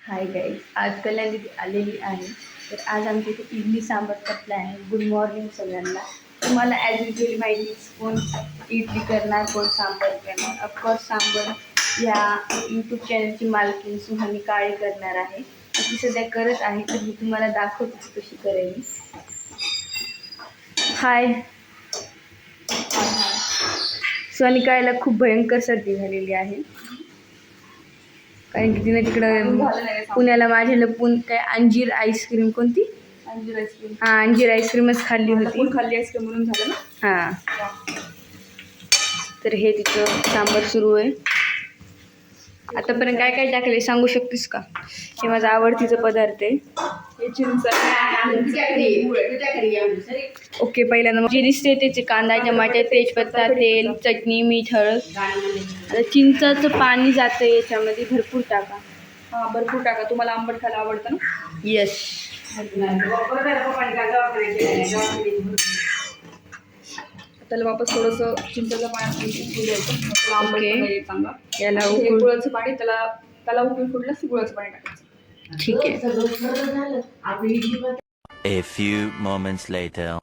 Hi guys, आज कल्याण दिदी आलेली आहे. तर आज आमच्या इथे इडली सांबारचा प्लॅन आहे. गुड मॉर्निंग सगळ्यांना. तुम्हाला ॲज युजली माहितीच, कोण इडली करणार, कोण सांबार करणार. ऑफकोर्स सांबार या यूट्यूब चॅनलची मालकीण सुहानी काळे करणार आहे. ती सध्या करत आहे, तर मी तुम्हाला दाखवते कशी करेल. हाय. सुहानी काळेला खूप भयंकर सर्दी झालेली आहे, कारण की तिने तिकडं पुण्याला माझ्या लपून काय अंजीर आईस्क्रीम, कोणती अंजीर आईस्क्रीम, हां अंजीर आईस्क्रीमच खाल्ली होती. खाल्ली आईस्क्रीम म्हणून झालं ना. हां, तर हे तिचं सांबार सुरू आहे. आतापर्यंत काय काय टाकले सांगू शकतेस का? हे माझा आवडतीचा पदार्थ आहे. हे चिंच. ओके, पहिल्यांदा जे दिसते त्याचे कांदा, टमाटे, तेजपत्ता, तेल, चटणी, मीठ, हळद. आता चिंचाचं पाणी जातं याच्यामध्ये, भरपूर टाका. हां, भरपूर टाका. तुम्हाला आंबट खायला आवडतं ना? यस. त्याला वापस थोडंसं चिंचेचं पाणी द्यायचं. ओके. चांगला याला हे गुळाचं पाणी, त्याला उकळून फुटलं गुळाचं पाणी टाकायचं. ठीक आहे. A few moments later.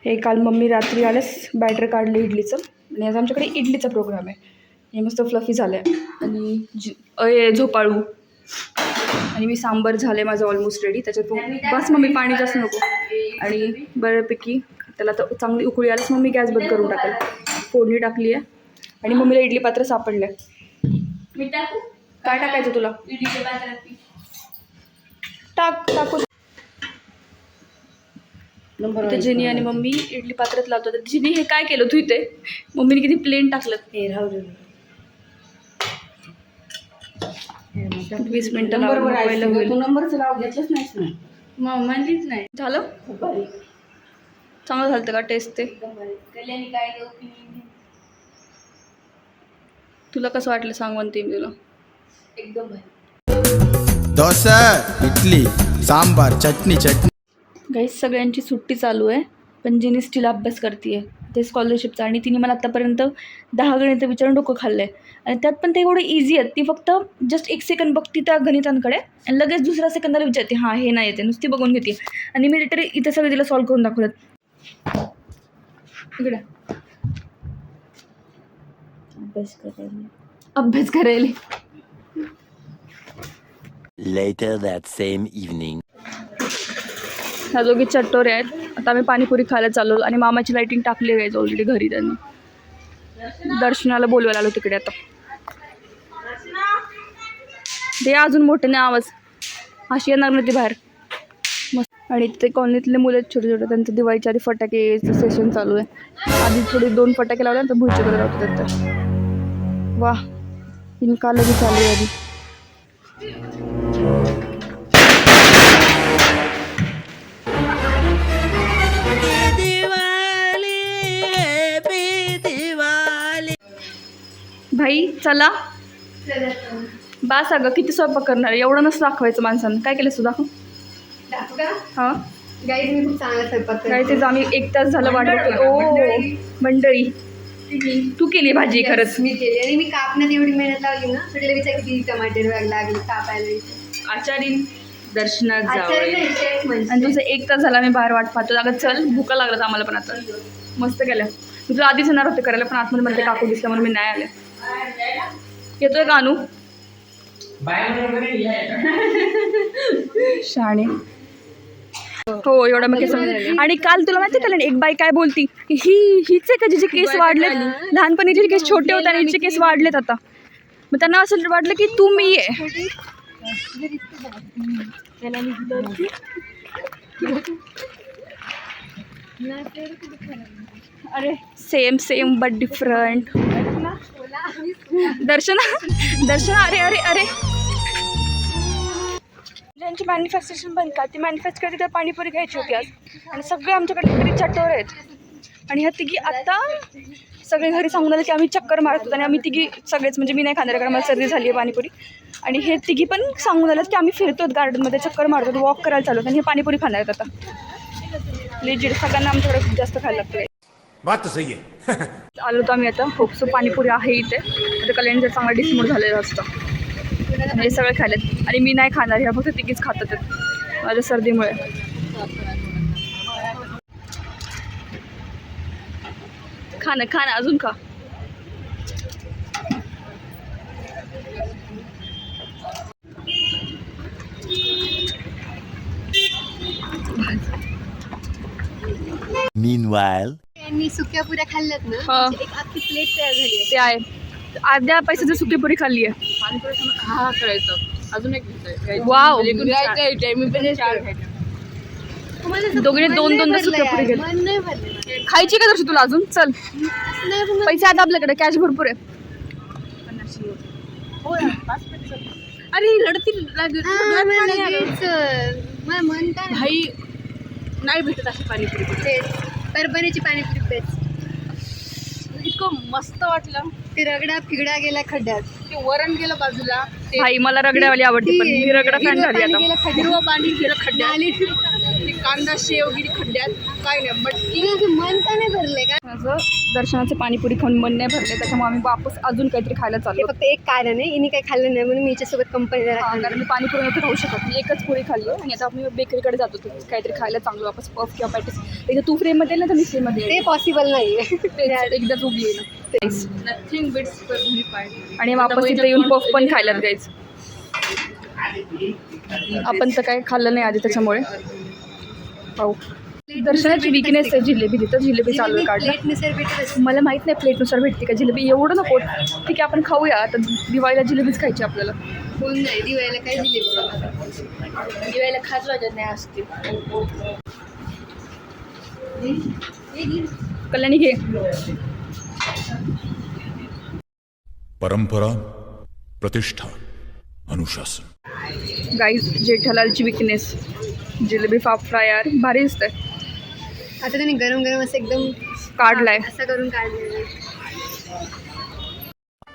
हे काल मम्मी रात्री आल्यास बॅटर काढलं इडलीचं, आणि आज आमच्याकडे इडलीचा प्रोग्राम आहे. हे मस्त फ्लफी झालं आहे, आणि झोपाळू, आणि मी सांबार झालं आहे माझं ऑलमोस्ट रेडी. त्याच्यात बस मम्मी पाणी जास्त नको, आणि बऱ्यापैकी त्याला तर चांगली उकळी आल्यास मम्मी गॅस बंद करून टाकेल. फोडणी टाकली आहे, आणि मम्मीला इडली पात्र सापडलं आहे. मी टाकू? काय टाकायचं तुला? इडलीच्या पात्रात टाकू. इथे जिनी आणि मम्मी इडली पात्रात लावतात. जिनी हे काय केलं तू इथे? मम्मीने किती प्लेन टाकलं. हे राहू दे. 20 मिनिटं तू नंबरचं नाव घेतलंच नाहीस ना? म्हणलीच नाही. झालं. चांगलं झालं का टेस्ट? ते कल्याणी काय ओपिनियन? तुला कसं वाटलं सांग, म्हणते मी तुला. एकदम भारी. डोसा, इडली, सांबार, चटणी. गाईस, सगळ्यांची सुट्टी चालू आहे, पण जिने स्टील अभ्यास करते आहे ते स्कॉलरशिपचा, आणि तिने मला आत्तापर्यंत 10 गणितं विचारून डोकं खाल्लं आहे. आणि त्यात पण ते एवढं इझी आहेत. ती फक्त जस्ट 1 सेकंड बघते त्या गणितांकडे, आणि लगेच दुसऱ्या सेकंदाला विचारते हां हे नाही येते, नुसती बघून घेते. आणि मी लिटरली इथे सगळे तिला सॉल्व करून दाखवलं. इकडे अभ्यास करायला. Later that same evening. ह्या दोघी चट्टोरे आहेत. आता आम्ही पाणीपुरी खायला चाललो, आणि मामाची लाईटिंग टाकली आहे ऑलरेडी घरी. त्यांनी दर्शनाला बोलवायला आलो तिकडे. आता ते अजून मोठ्याने आवाज, अशी येणार नाही ती बाहेर. मस्त. आणि ते कॉलनीतले मुलं आहेत छोटे छोटे, त्यांचं दिवाळीच्या आधी फटाकेचं सेशन चालू आहे. आधी थोडी 2 फटाके लावले, नंतर भुर्ची करत होते. तर वा, हिने का लगेच चालू आहे आधी. भाई चला बास. अगं किती स्वयंपाक करणार, एवढं नसतं दाखवायचं माणसानं. काय केलं सुद्धा? हां गाईज, मी खूप चांगला स्वयंपाक करते. काय तेच आम्ही 1 तास झालं वाट बघतो. ओ मंडळी, तू केली भाजी खरंच. मी केली, आणि मी कापण्यात एवढी मेहनत लावली ना. सगळे विचार किती टमाटर लागले कापायला. आचारी दर्शनात आचारी जावं, नाही, शेफ म्हणजे. आणि तुझं 1 तास झाला मी बाहेर वाट पाहतो. अगं चल, भुका लागलं आम्हाला पण. आता मस्त केलं. मी तुला आधीच येणार होते करायला, पण आतमध्ये मध्ये काकू दिसल्या म्हणून मी नाही आले. येतोय का अनु? शाणे. हो, एवढा मग केस. आणि काल तुला माहिती आहे का एक बाई काय बोलती की हीच आहे का जिचे केस वाढलेत? लहानपणी जिचे केस छोटे होते आणि हिचे केस वाढलेत आता. मग त्यांना असं वाटलं की तू मी आहे. अरे सेम बट डिफरंट. दर्शना अरे अरे अरे, ज्यांची मॅन्युफॅक्चरेशन बंद का ती मॅन्युफॅक्चर करते, तर पाणीपुरी घ्यायची होती आज. आणि सगळे आमच्याकडे तरी चट्टोर आहेत. आणि ह्या तिघी आत्ता सगळे घरी सांगून आले की आम्ही चक्कर मारत होतो, आणि आम्ही तिघी सगळेच, म्हणजे मी नाही खाणार कारण मला सर्दी झाली आहे पाणीपुरी. आणि हे तिघी पण सांगून आलं की आम्ही फिरतो गार्डनमध्ये, चक्कर मारतो, वॉक करायला चालू. आणि हे पाणीपुरी खाणार आहेत आता. लेजिट सगळ्यांना आमच्याकडे खूप जास्त खायला लागतं. बात सही आहे. आलो तर आम्ही आता. होपसो पाणीपुरी आहे इथे. आता कल्याण जर चांगला डिसमोड झालेला असतं. हे सगळे खाल्लेत आणि मी नाही खाणार, ह्या फक्त तिघीच खातात माझ्या सर्दीमुळे. खा ना अजून खा. Meanwhile, मी सुक्या पुऱ्या खाल्ल्यात ना, हा. एक अख्खी प्लेट तयार झाली आहे. ते आहे, अर्ध्या पैशाची सुकी पुरी खाल्ली आहे. हा करायचं. अजून एक वाव. मी पण चार तुम्हाला असं दोघींनी मन दोन नाही दोन भरलं सुक्या यार, पुरी घेतल्या. मन नाही भरलं. खायची का दर्शी तुला अजून? चल, असं नाही पण पैसे आता आपल्याकडे, कॅश भरपूर आहे. अरे रडतील हा, मला लगेच, मला मन काय नाही. भाई नाही भेटत अशी पाणीपुरी कुठे. तेच. परभणीची पाणीपुरी बेस्ट. इतकं मस्त वाटलं. ते रगडा फिगडा गेला खड्ड्यात. ते वरण गेलं बाजूला, ते भाई मला रगड्यावाली आवडते, पण मी रगडा फॅन झाली पाणी आता. गेलं खड्ड्यात. हिरवं पाणी गेलं खड्ड्यात, नाली. ते कांदा शेव गेली खड्ड्यात, काय नाही मटकी. तिला असं मन का नाही भरलंय का? माझं दर्शनाचं पाणीपुरी खाऊन मन नाही भरले, त्याच्यामुळे आम्ही वापस अजून काहीतरी खायला हे चाललो. फक्त एक कारण आहे, इनी काही खाल्लं नाही म्हणून मी हिच्यासोबत कंपनीला कारण मी पाणीपुरी नव्हतं खाऊ शकत, मी एकच पुरी खाल्ली आणि आता आम्ही बेकरीकडे जातो काहीतरी खायला चांगलं वापस पफ किंवा पॅटीस. एकदा तू फ्रेममध्ये ना तर मी फ्रेममध्ये ते पॉसिबल नाहीये. एकदा उगली ना. नथिंग बिट्स परभणी पाय. आणि वापस इथे येऊन पफ पण खायला जायचं. आपण तर काय खाल्लं नाही आधी, त्याच्यामुळे पाहू. दर्शनाची विकनेस आहे जिलेबी, तिथं जिलेबी चालू आहे काढलं. प्लेटनुसार भेटत असते. मला माहित नाही प्लेटनुसार भेटते का जिलेबी, एवढं नको. ठीक आहे आपण खाऊया, आता दिवाळीला जिलेबीच खायची आपल्याला. कोण नाही दिवाळीला काय दिले दिवाळीला खास वाटत नाही असते. कल्याणी घे. परंपरा, प्रतिष्ठा, अनुशासन. गाईज जेठालालची विकनेस जिलेबी फाफडा यार भारी दिसतंय. आता त्यांनी गरम गरम असं एकदम काढलाय. असं करून काढलेलं आहे.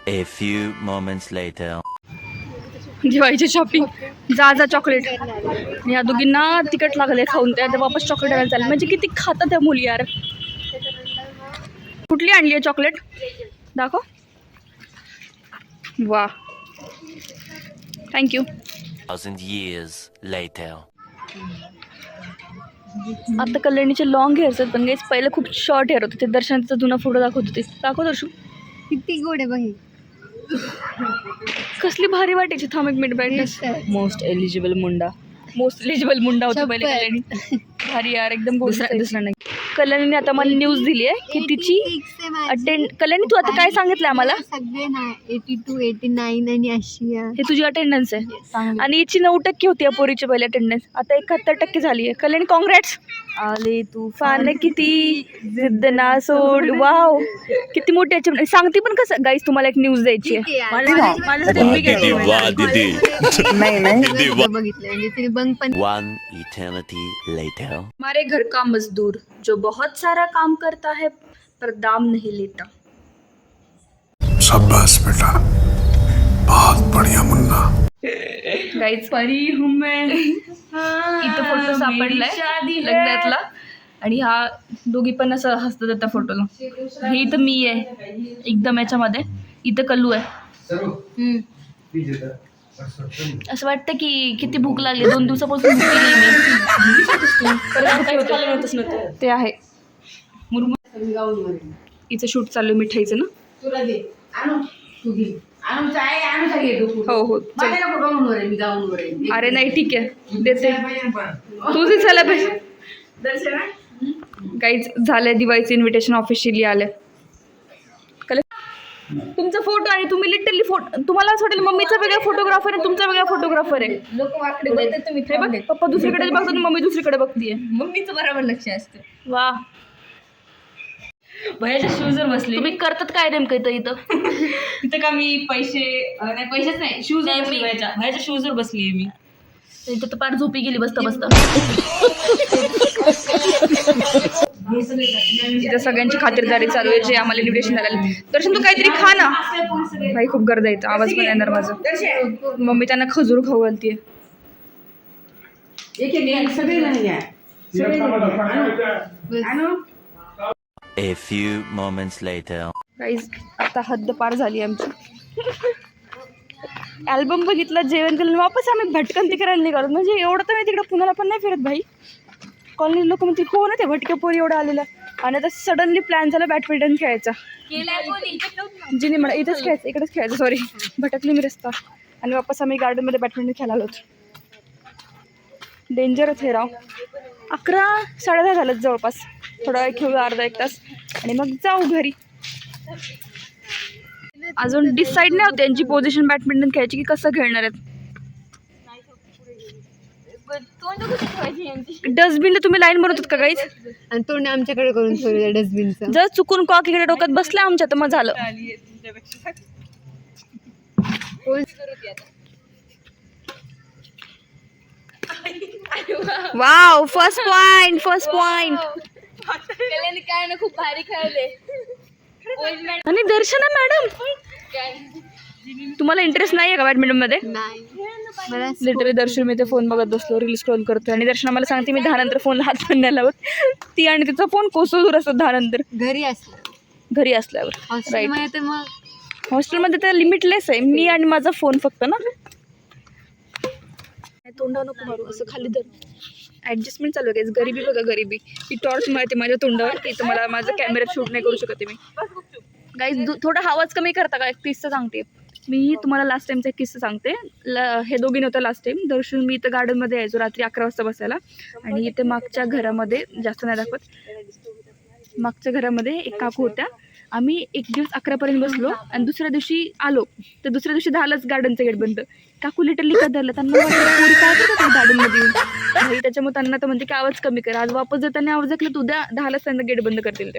a few moments later. दिवाळीची शॉपिंग. जा चॉकलेट. या दोघींना तिखट लागले खाऊन, त्या वापस चॉकलेट आणायला चालेल. म्हणजे किती खातात त्या मुली यार. कुठली आणली आहे चॉकलेट? दाखव. वा, थँक्यू. 1,000 years later. आता कल्याणीचे लॉंग हेअर्स आहेत, पण गाईज पहिलं खूप शॉर्ट हेअर होते. ते दर्शनाचा जुना फोटो दाखवत होते. दाखव दर्शू. किती गोड आहे बघ. कसली भारी वाटायची. थांब एक minute brightness. Most eligible Munda होता पहिले कल्याणी. भारी यार एकदम गोड. दुसरा नाही. कल्याणीने आता मला न्यूज दिली आहे की तिची कल्याणी तू आता काय सांगितलं आम्हाला? सगळे नाही 82, 89 आणि 80. हे तुझी अटेंडन्स आहे आणि हिची 9% होती या पोरीची पहिली अटेंडन्स, आता 71% झाली आहे. कल्याणी कॉंग्रॅट्स. आले तुफान किती जिद्द ना सोड. वाव, किती मोठी अचीवमेंट. सांगते पण कसं गाईस, तुम्हाला एक न्यूज द्यायची आहे. बघितलं म्हणजे तिने बंग पण. One eternity later. हमारे घर का मजदूर जो बहुत सारा काम करता है पर दाम नहीं लेता. शाबाश बेटा, बहुत बढ़िया मुन्ना. गाईज परी हूँ मैं. इथं फोटो सापडलाय लग्नातला आणि हा दोघी पण असं हसतात त्या फोटोला. हे इथं मी आहे एकदम याच्यामध्ये, इथं कल्लू आहे. असं वाटतं की किती भूक लागली. 2 दिवसापासून ते आहे. इथं शूट चालू आहे मिठाईचं ना. हो चल. अरे नाही ठीक आहे देते, तूच झालं पाहिजे. काहीच झालंय. दिवाळीचं इन्व्हिटेशन ऑफिशियली आलं. तुमचा फोटो आणि तुम्ही लिटरली फोटो, तुम्हाला असं वाटेल मम्मीचा वेगळा फोटोग्राफर आहे, तुमचा वेगळा फोटोग्राफर आहे. लोक वाकडे बोलतात, तुम्ही हे बघ, पप्पा दुसरीकडे बघतात, मम्मी दुसरीकडे बघतीये. मम्मीचं बरोबर लक्ष असतं. वा, भयाच्या शूजवर बसले. तुम्ही करतात काय नेमकं इथं? तिथं का मी पैसेच नाही, शूज भयाच्या शूजवर बसली मी. इथं तर पार झोपी गेली बसता बसता. इथं सगळ्यांची खातिरदारी चालू आहे जे आम्हाला इन्व्हिटेशन झालेलं. दर्शन तू काहीतरी खा ना. भाई खूप गर्दी आहे, आवाज पण येणार माझा. मम्मी त्यांना खजूर खाऊ घालतीये. A few moments later. Guys आता हद्द पार झाली आमची. अल्बम बघितला, जेवण केलं, वापस आम्ही भटकंती करायला निघालो. म्हणजे एवढं तर मी तिकडे पुण्याला पण नाही फिरत भाई. कॉलनी लोक म्हणते हो ना ते भटक्या पोरी एवढं आलेलं. आणि आता सडनली प्लॅन झाला बॅडमिंटन खेळायचा. जिने म्हणा इथंच खेळायचं, इकडेच खेळायचं. सॉरी भटकली मी रस्ता. आणि वापस आम्ही गार्डनमध्ये बॅडमिंटन खेळायला आलो होतो. डेंजरच हे राव. 11 साडे 10 झालं जवळपास. थोडा वेळ खेळू, अर्धा एक तास आणि मग जाऊ घरी. अजून डिसाईड नाही होते यांची पोझिशन बॅडमिंटन खेळायची की कसं खेळणार आहेत. डस्टबिनला तुम्ही लाईन बनवतात का गाईज? आणि तोंड आमच्याकडे करून ठेवलं डस्टबिनचं. जर चुकून कॉक इकडे डोक्यात बसला आमच्या तर मग झालं. Wow, first point. काय ना खूप भारी खेळले. आणि दर्शना मॅडम, तुम्हाला इंटरेस्ट नाही आहे का बॅडमिंटन मध्ये? नाही मला लिटरली दर्शन मी ते फोन बघत बसलो, रील स्क्रॉल करतोय. आणि दर्शना मला सांगते मी 10 नंतर फोनला हात पण नाही लावत. ती आणि तिचा फोन कोसळून असतो 10 नंतर घरी असलं घरी असल्यावर. हॉस्टेलमध्ये तर मग हॉस्टेलमध्ये तर लिमिटलेस आहे. मी आणि माझा फोन फक्त ना. तोंडा नको मारू, असं खाली धर. ॲडजस्टमेंट चालू आहे. गरिबी बघा गरिबी. ही टॉर्च माहिती माझ्या तोंडावर, की तर मला माझं कॅमेऱ्यात शूट नाही करू शकते मी. गाईज थोडा आवाज कमी करता का? एक किस्सा सांगते मी तुम्हाला. लास्ट टाईमचा एक किस्सा सांगते. हे दोघी नव्हतं लास्ट टाईम. दर्शन मी इथं गार्डनमध्ये यायचो रात्री 11 वाजता बसायला. आणि इथे मागच्या घरामध्ये, जास्त नाही दाखवत, मागच्या घरामध्ये एक काकू होत्या. आम्ही एक दिवस 11पर्यंत बसलो आणि दुसऱ्या दिवशी आलो तर दुसऱ्या दिवशी 10लाच गार्डनचं गेट बंद. काकू लिटरली का धरलं. त्यांना पोरी काय करतात गार्डनमध्ये येऊन. त्याच्यामुळे त्यांना तर म्हणते की आवाज कमी कर. आज वापस जाताना आवाज ऐकला तर उद्या 10लाच त्यांना गेट बंद करतील ते.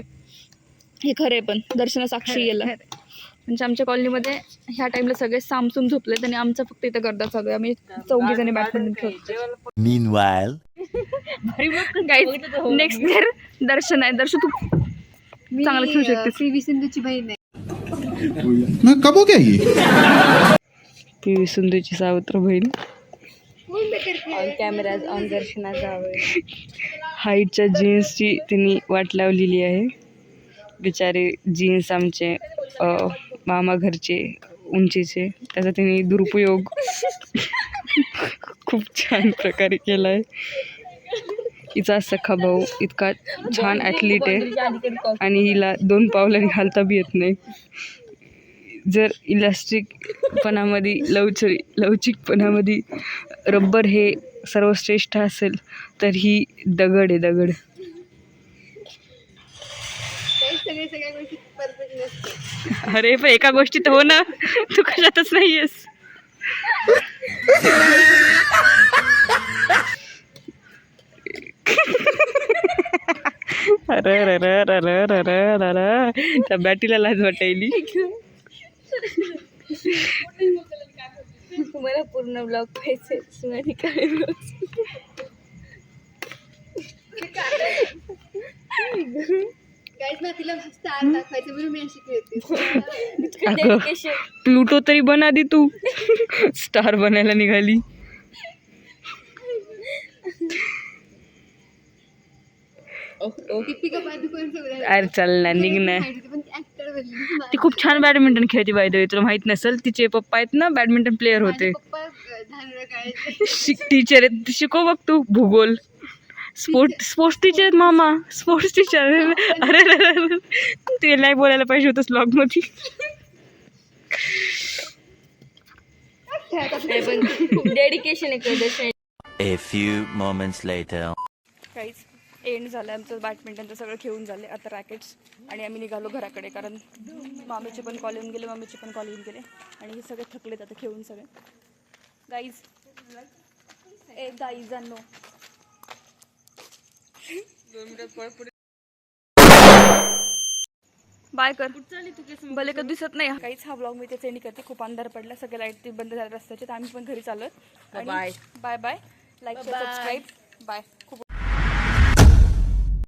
हे खरं आहे. पण दर्शना साक्षी गेला. म्हणजे आमच्या कॉलनीमध्ये ह्या टाईमला सगळे सामसूम झोपलेत आणि आमचा फक्त इथं गर्दा चालू आहे. आम्ही 4 जणी बॅडमिंटन खेळतो. Meanwhile, नेक्स्ट घर दर्शन आहे. दर्शन तू चांगलं खेळू शकतेस. पी.व्ही. सिंधूची बहीण आहे. मैं कब हो गया ये? पी.व्ही. सिंधूची सावत्र बहीण. कॅमेरा ऑन दर्शना जावं. हाईटच्या जीन्सची तिने वाट लावलेली आहे. बिचारे जीन्स आमचे मामा घरचे उंचीचे, त्याचा तिने दुरुपयोग खूप छान प्रकारे केला आहे. हिचा सखा भाऊ इतका छान ॲथलीट आहे आणि हिला 2 पावलांनी घालता बी येत नाही. जर इलास्टिकपणामध्ये लवचिकपणामध्ये रब्बर हे सर्वश्रेष्ठ असेल तर ही दगड आहे, दगड. सगळ्या गोष्टी परफेक्ट नसते. अरे पण एका गोष्टीत हो ना, तू कशातच नाही आहेस. त्या बॅटीला लाज वाटायली. तुम्हाला पूर्ण ब्लॉग पाहिजे सुनानी काय गाईज ना तिला स्टार दाखवायचं म्हणून मी अशी खेळते. अगं प्लुटो तरी बन आधी, तू स्टार बनायला निघाली. दीपिका पादुकोण सोबत अरे चल ना, निघ ना. पण ऍक्टर बनली. ती खूप छान बॅडमिंटन खेळते बाय द वे, तुला माहित नसेल. तिचे पप्पा आहेत ना बॅडमिंटन प्लेअर होते. पप्पा धानोरा काढायचे. टीचर आहेत. शिकव बघ तू भूगोल. स्पोर्ट्स टीचर आहेत मामा, स्पोर्ट्स टीचर. अरे ते नाही बोलायला पाहिजे होतं ब्लॉग मध्ये. खूप डेडिकेशन आहे. a few moments later. काहीच एंड झालं आमचं बॅडमिंटनचं सगळं खेळून झाले. आता रॅकेट्स आणि आम्ही निघालो घराकडे, कारण मामीचे पण कॉल येऊन गेले, मम्मीचे पण कॉल येऊन गेले आणि हे सगळे थकलेत आता खेळून सगळे. गाईज गाईजांनो बाय कर. भले का दिसत नाही काहीच. हा ब्लॉग मी त्याच एंड करते. खूप अंधार पडला, सगळे लाईट बंद झाले रस्त्याचे, तर आम्ही पण घरी चाललोय. Bye bye. Like, subscribe. Bye.